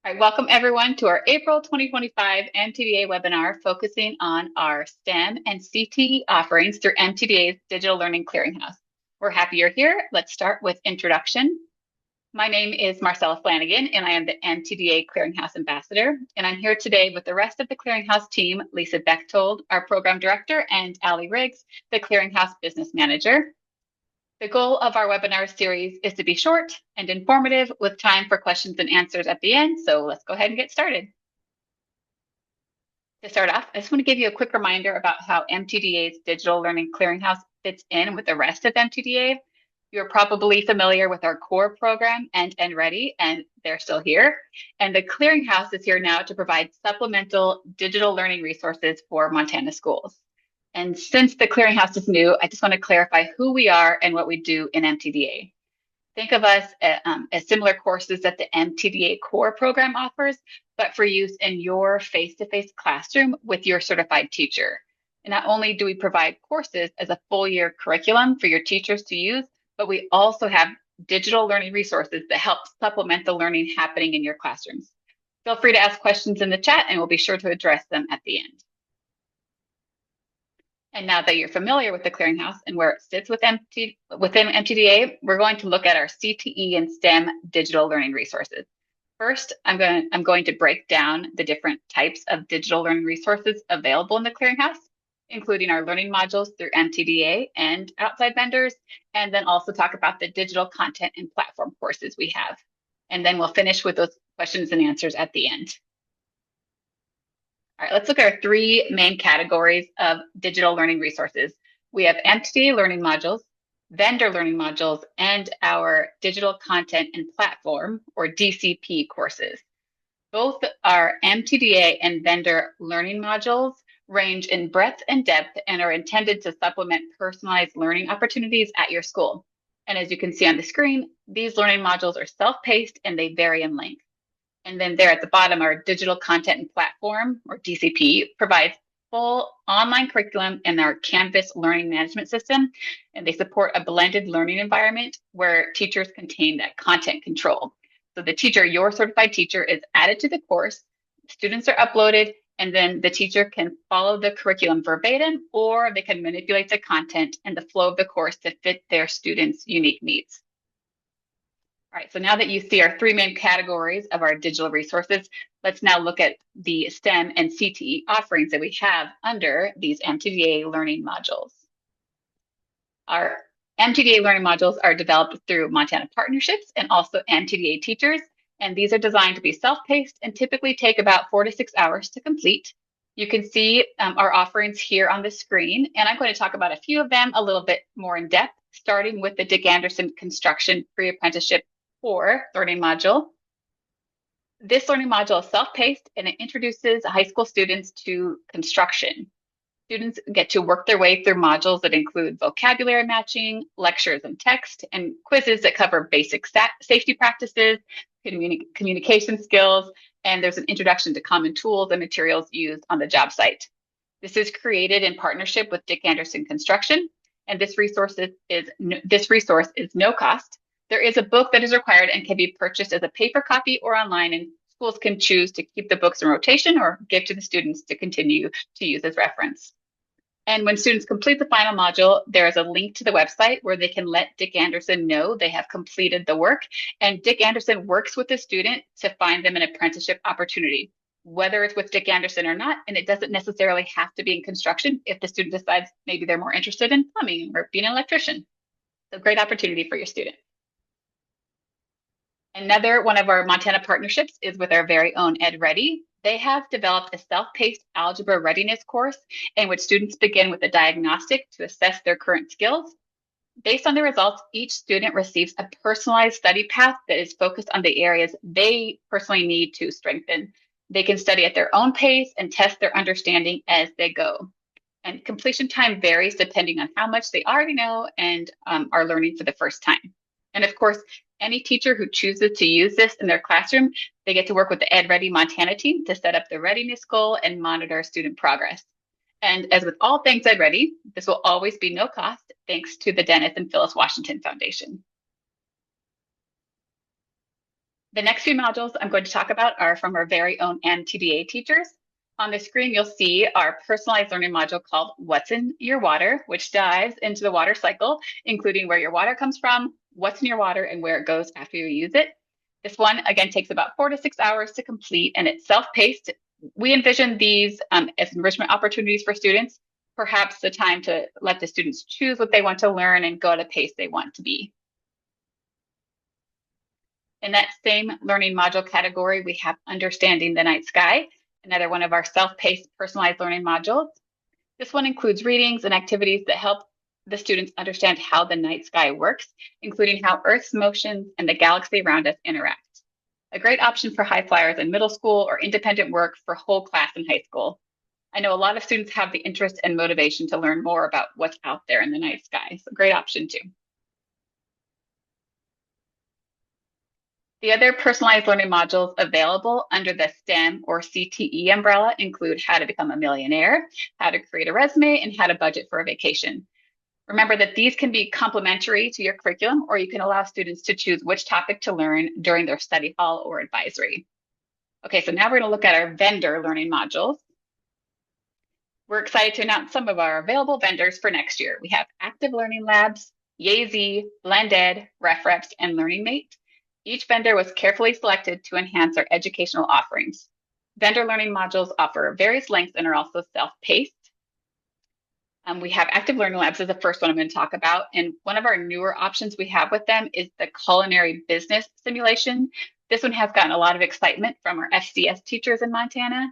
All right, welcome everyone to our April 2025 MTDA webinar focusing on our STEM and CTE offerings through MTDA's Digital Learning Clearinghouse. We're happy you're here. Let's start with introduction. My name is Marcella Flanagan, and I am the MTDA Clearinghouse Ambassador. And I'm here today with the rest of the Clearinghouse team, Lisa Bechtold, our Program Director, and Allie Riggs, the Clearinghouse Business Manager. The goal of our webinar series is to be short and informative with time for questions and answers at the end. So let's go ahead and get started. To start off, I just want to give you a quick reminder about how MTDA's Digital Learning Clearinghouse fits in with the rest of MTDA. You're probably familiar with our core program, End Ready, and they're still here. And the Clearinghouse is here now to provide supplemental digital learning resources for Montana schools. And since the Clearinghouse is new, I just want to clarify who we are and what we do in MTDA. Think of us as similar courses that the MTDA core program offers, but for use in your face-to-face classroom with your certified teacher. And not only do we provide courses as a full year curriculum for your teachers to use, but we also have digital learning resources that help supplement the learning happening in your classrooms. Feel free to ask questions in the chat and we'll be sure to address them at the end. And now that you're familiar with the Clearinghouse and where it sits within MTDA, we're going to look at our CTE and STEM digital learning resources. First, I'm going to break down the different types of digital learning resources available in the Clearinghouse, including our learning modules through MTDA and outside vendors, and then also talk about the digital content and platform courses we have. And then we'll finish with those questions and answers at the end. All right, let's look at our three main categories of digital learning resources. We have MTDA learning modules, vendor learning modules, and our digital content and platform, or DCP courses. Both our MTDA and vendor learning modules range in breadth and depth and are intended to supplement personalized learning opportunities at your school. And as you can see on the screen, these learning modules are self-paced and they vary in length. And then there at the bottom, our digital content and platform, or DCP, provides full online curriculum in our Canvas learning management system. And they support a blended learning environment where teachers contain that content control. So the teacher, your certified teacher, is added to the course, students are uploaded, and then the teacher can follow the curriculum verbatim, or they can manipulate the content and the flow of the course to fit their students' unique needs. All right, so now that you see our three main categories of our digital resources, let's now look at the STEM and CTE offerings that we have under these MTDA learning modules. Our MTDA learning modules are developed through Montana partnerships and also MTDA teachers, and these are designed to be self-paced and typically take about 4 to 6 hours to complete. You can see our offerings here on the screen, and I'm going to talk about a few of them a little bit more in depth, starting with the Dick Anderson Construction Pre-Apprenticeship 4 learning module. This learning module is self-paced and it introduces high school students to construction. Students get to work their way through modules that include vocabulary matching, lectures and text, and quizzes that cover basic safety practices, communication skills, and there's an introduction to common tools and materials used on the job site. This is created in partnership with Dick Anderson Construction, and this resource is no cost. There is a book that is required and can be purchased as a paper copy or online, and schools can choose to keep the books in rotation or give to the students to continue to use as reference. And when students complete the final module, there is a link to the website where they can let Dick Anderson know they have completed the work. And Dick Anderson works with the student to find them an apprenticeship opportunity, whether it's with Dick Anderson or not. And it doesn't necessarily have to be in construction if the student decides maybe they're more interested in plumbing or being an electrician. So great opportunity for your student. Another one of our Montana partnerships is with our very own Ed Ready. They have developed a self-paced algebra readiness course in which students begin with a diagnostic to assess their current skills. Based on the results, each student receives a personalized study path that is focused on the areas they personally need to strengthen. They can study at their own pace and test their understanding as they go. And completion time varies depending on how much they already know and are learning for the first time. And of course, any teacher who chooses to use this in their classroom, they get to work with the Ed Ready Montana team to set up the readiness goal and monitor student progress. And as with all things Ed Ready, this will always be no cost, thanks to the Dennis and Phyllis Washington Foundation. The next few modules I'm going to talk about are from our very own MTDA teachers. On the screen, you'll see our personalized learning module called What's in Your Water, which dives into the water cycle, including where your water comes from, what's in your water, and where it goes after you use it. This one, again, takes about 4 to 6 hours to complete, and it's self-paced. We envision these as enrichment opportunities for students, perhaps the time to let the students choose what they want to learn and go at a pace they want to be. In that same learning module category, we have Understanding the Night Sky, another one of our self-paced personalized learning modules. This one includes readings and activities that help the students understand how the night sky works, including how Earth's motions and the galaxy around us interact. A great option for high flyers in middle school or independent work for whole class in high school. I know a lot of students have the interest and motivation to learn more about what's out there in the night sky, so great option too. The other personalized learning modules available under the STEM or CTE umbrella include how to become a millionaire, how to create a resume, and how to budget for a vacation. Remember that these can be complementary to your curriculum, or you can allow students to choose which topic to learn during their study hall or advisory. Okay, so now we're going to look at our vendor learning modules. We're excited to announce some of our available vendors for next year. We have Active Learning Labs, YAZ, Blended, RefReps, and Learning Mate. Each vendor was carefully selected to enhance our educational offerings. Vendor learning modules offer various lengths and are also self-paced. We have Active Learning Labs as the first one I'm going to talk about. And one of our newer options we have with them is the culinary business simulation. This one has gotten a lot of excitement from our FCS teachers in Montana.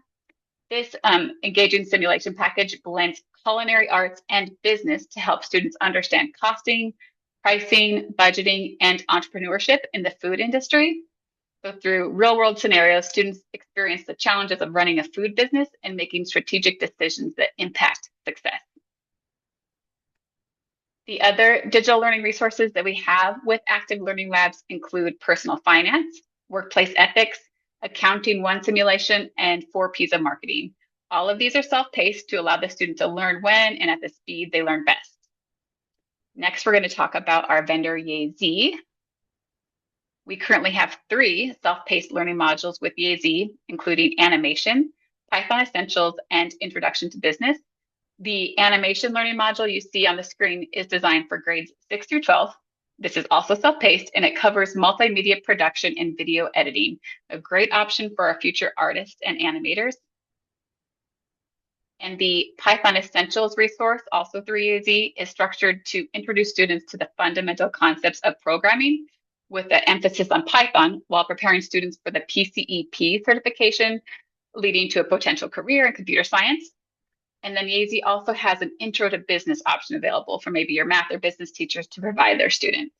This engaging simulation package blends culinary arts and business to help students understand costing, pricing, budgeting, and entrepreneurship in the food industry. So through real-world scenarios, students experience the challenges of running a food business and making strategic decisions that impact success. The other digital learning resources that we have with Active Learning Labs include personal finance, workplace ethics, accounting one simulation, and 4 P's of marketing. All of these are self-paced to allow the student to learn when and at the speed they learn best. Next, we're going to talk about our vendor YAZ. We currently have 3 self-paced learning modules with YAZ, including animation, Python Essentials, and Introduction to Business. The animation learning module you see on the screen is designed for grades 6 through 12. This is also self-paced, and it covers multimedia production and video editing, a great option for our future artists and animators. And the Python Essentials resource, also through YAZ, is structured to introduce students to the fundamental concepts of programming with an emphasis on Python while preparing students for the PCEP certification, leading to a potential career in computer science. And then YAZ also has an intro to business option available for maybe your math or business teachers to provide their students.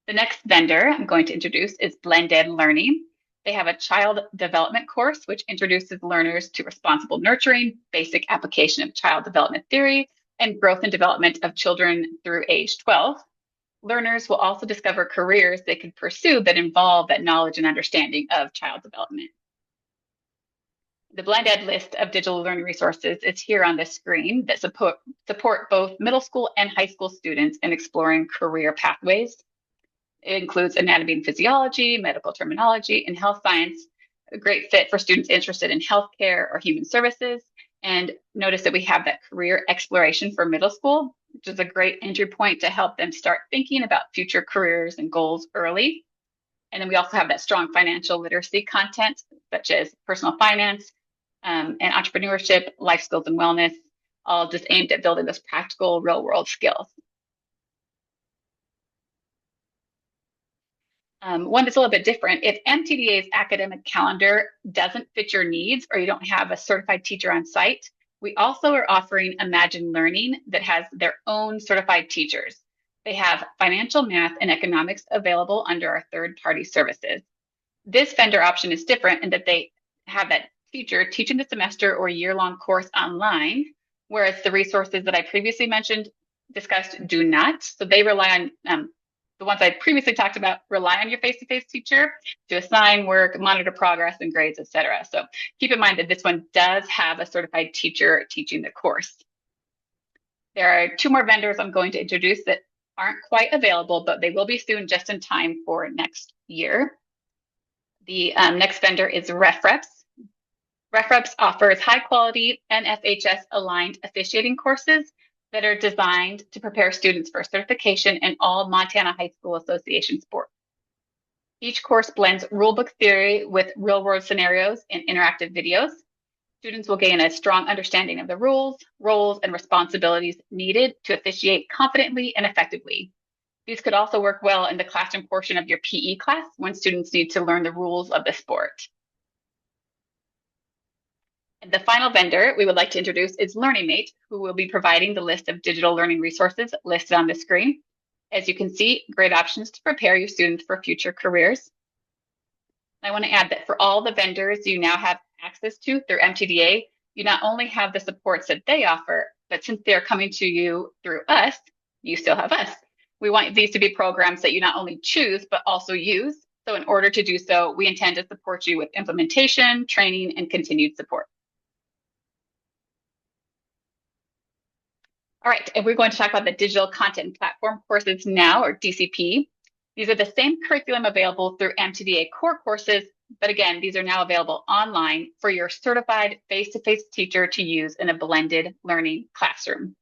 The next vendor I'm going to introduce is Blended Learning. They have a child development course, which introduces learners to responsible nurturing, basic application of child development theory, and growth and development of children through age 12. Learners will also discover careers they can pursue that involve that knowledge and understanding of child development. The Blended list of digital learning resources is here on the screen that support both middle school and high school students in exploring career pathways. It includes anatomy and physiology, medical terminology, and health science, a great fit for students interested in healthcare or human services. And notice that we have that career exploration for middle school, which is a great entry point to help them start thinking about future careers and goals early. And then we also have that strong financial literacy content, such as personal finance and entrepreneurship, life skills and wellness, all just aimed at building those practical real-world skills. One that's a little bit different, if MTDA's academic calendar doesn't fit your needs or you don't have a certified teacher on site, we also are offering Imagine Learning that has their own certified teachers. They have financial, math, and economics available under our third-party services. This vendor option is different in that they have that teacher teaching the semester or year-long course online, whereas the resources that I previously discussed do not. So they rely on the ones I previously talked about rely on your face-to-face teacher to assign work, monitor progress and grades, etc. So keep in mind that this one does have a certified teacher teaching the course. There are 2 more vendors I'm going to introduce that aren't quite available, but they will be soon just in time for next year. The next vendor is RefReps. RefReps offers high quality NFHS aligned officiating courses that are designed to prepare students for certification in all Montana High School Association sports. Each course blends rulebook theory with real world scenarios and interactive videos. Students will gain a strong understanding of the rules, roles, and responsibilities needed to officiate confidently and effectively. These could also work well in the classroom portion of your PE class when students need to learn the rules of the sport. And the final vendor we would like to introduce is LearningMate, who will be providing the list of digital learning resources listed on the screen. As you can see, great options to prepare your students for future careers. I want to add that for all the vendors you now have access to through MTDA, you not only have the supports that they offer, but since they're coming to you through us, you still have us. We want these to be programs that you not only choose, but also use. So in order to do so, we intend to support you with implementation, training, and continued support. All right, and we're going to talk about the digital content and platform courses now, or DCP. These are the same curriculum available through MTDA core courses, but again, these are now available online for your certified face-to-face teacher to use in a blended learning classroom.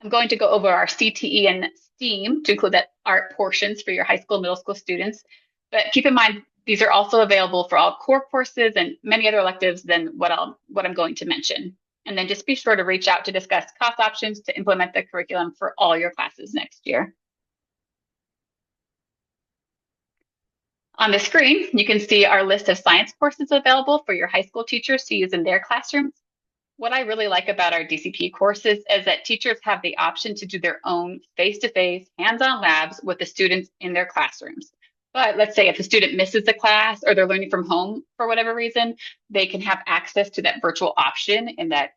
I'm going to go over our CTE and STEAM to include that art portions for your high school, middle school students. But keep in mind, these are also available for all core courses and many other electives than what I'm going to mention. And then just be sure to reach out to discuss cost options to implement the curriculum for all your classes next year. On the screen, you can see our list of science courses available for your high school teachers to use in their classrooms. What I really like about our DCP courses is that teachers have the option to do their own face-to-face, hands-on labs with the students in their classrooms. But let's say if a student misses the class or they're learning from home for whatever reason, they can have access to that virtual option in that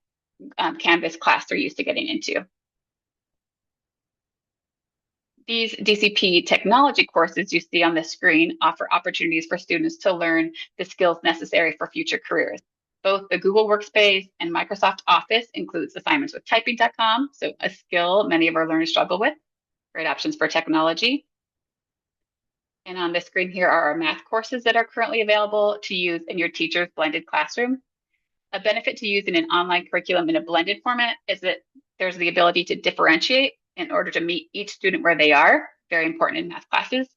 Canvas class they're used to getting into. These DCP technology courses you see on the screen offer opportunities for students to learn the skills necessary for future careers. Both the Google Workspace and Microsoft Office includes assignments with typing.com, so a skill many of our learners struggle with. Great options for technology. And on the screen here are our math courses that are currently available to use in your teacher's blended classroom. A benefit to using an online curriculum in a blended format is that there's the ability to differentiate in order to meet each student where they are, very important in math classes.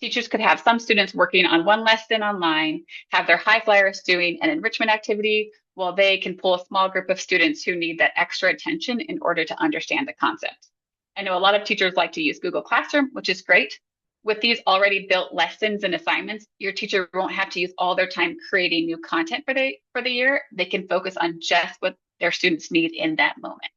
Teachers could have some students working on one lesson online, have their high flyers doing an enrichment activity, while they can pull a small group of students who need that extra attention in order to understand the concept. I know a lot of teachers like to use Google Classroom, which is great. With these already built lessons and assignments, your teacher won't have to use all their time creating new content for the year. They can focus on just what their students need in that moment.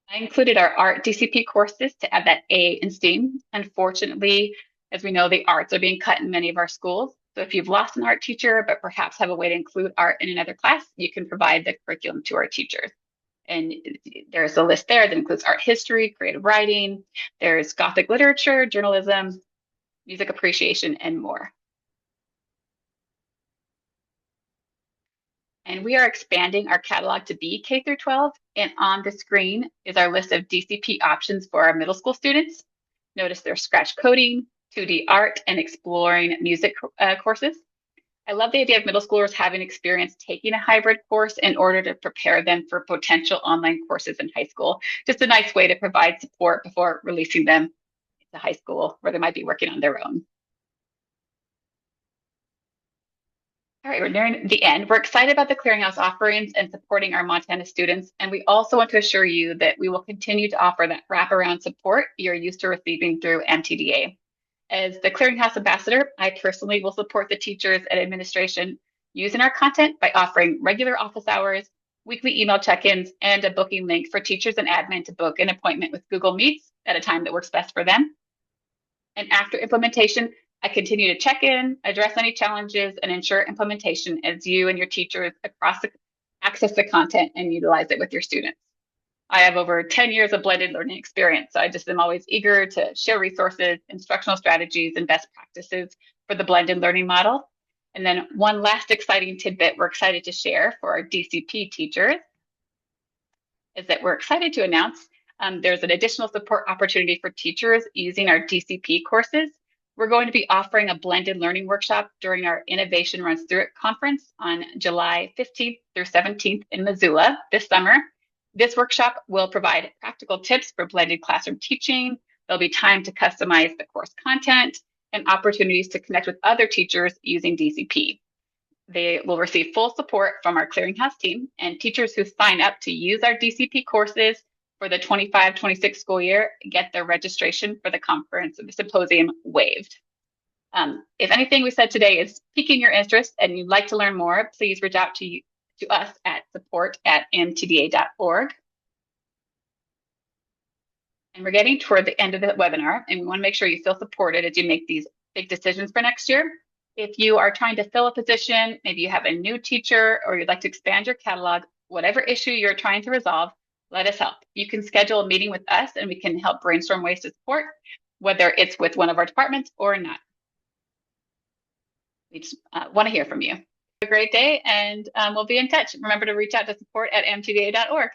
I included our art DCP courses to add that A in STEAM. Unfortunately, as we know, the arts are being cut in many of our schools. So if you've lost an art teacher, but perhaps have a way to include art in another class, you can provide the curriculum to our teachers. And there's a list there that includes art history, creative writing, there's Gothic literature, journalism, music appreciation, and more. And we are expanding our catalog to be K through 12. And on the screen is our list of DCP options for our middle school students. Notice there's scratch coding, 2D art, and exploring music courses. I love the idea of middle schoolers having experience taking a hybrid course in order to prepare them for potential online courses in high school. Just a nice way to provide support before releasing them to high school where they might be working on their own. All right, we're nearing the end. We're excited about the Clearinghouse offerings and supporting our Montana students. And we also want to assure you that we will continue to offer that wraparound support you're used to receiving through MTDA. As the Clearinghouse ambassador, I personally will support the teachers and administration using our content by offering regular office hours, weekly email check-ins, and a booking link for teachers and admin to book an appointment with Google Meets at a time that works best for them. And after implementation, I continue to check in, address any challenges, and ensure implementation as you and your teachers across access the content and utilize it with your students. I have over 10 years of blended learning experience, so I just am always eager to share resources, instructional strategies, and best practices for the blended learning model. And then one last exciting tidbit we're excited to share for our DCP teachers is that we're excited to announce There's an additional support opportunity for teachers using our DCP courses. We're going to be offering a blended learning workshop during our Innovation Runs Through It conference on July 15th through 17th in Missoula this summer. This workshop will provide practical tips for blended classroom teaching. There'll be time to customize the course content and opportunities to connect with other teachers using DCP. They will receive full support from our Clearinghouse team, and teachers who sign up to use our DCP courses for the 25-26 school year get their registration for the conference or the symposium waived. If anything we said today is piquing your interest and you'd like to learn more, please reach out to us at support@mtda.org. And we're getting toward the end of the webinar, and we want to make sure you feel supported as you make these big decisions for next year. If you are trying to fill a position, maybe you have a new teacher or you'd like to expand your catalog, whatever issue you're trying to resolve, let us help. You can schedule a meeting with us and we can help brainstorm ways to support, whether it's with one of our departments or not. We just want to hear from you. Have a great day, and we'll be in touch. Remember to reach out to support@mtda.org.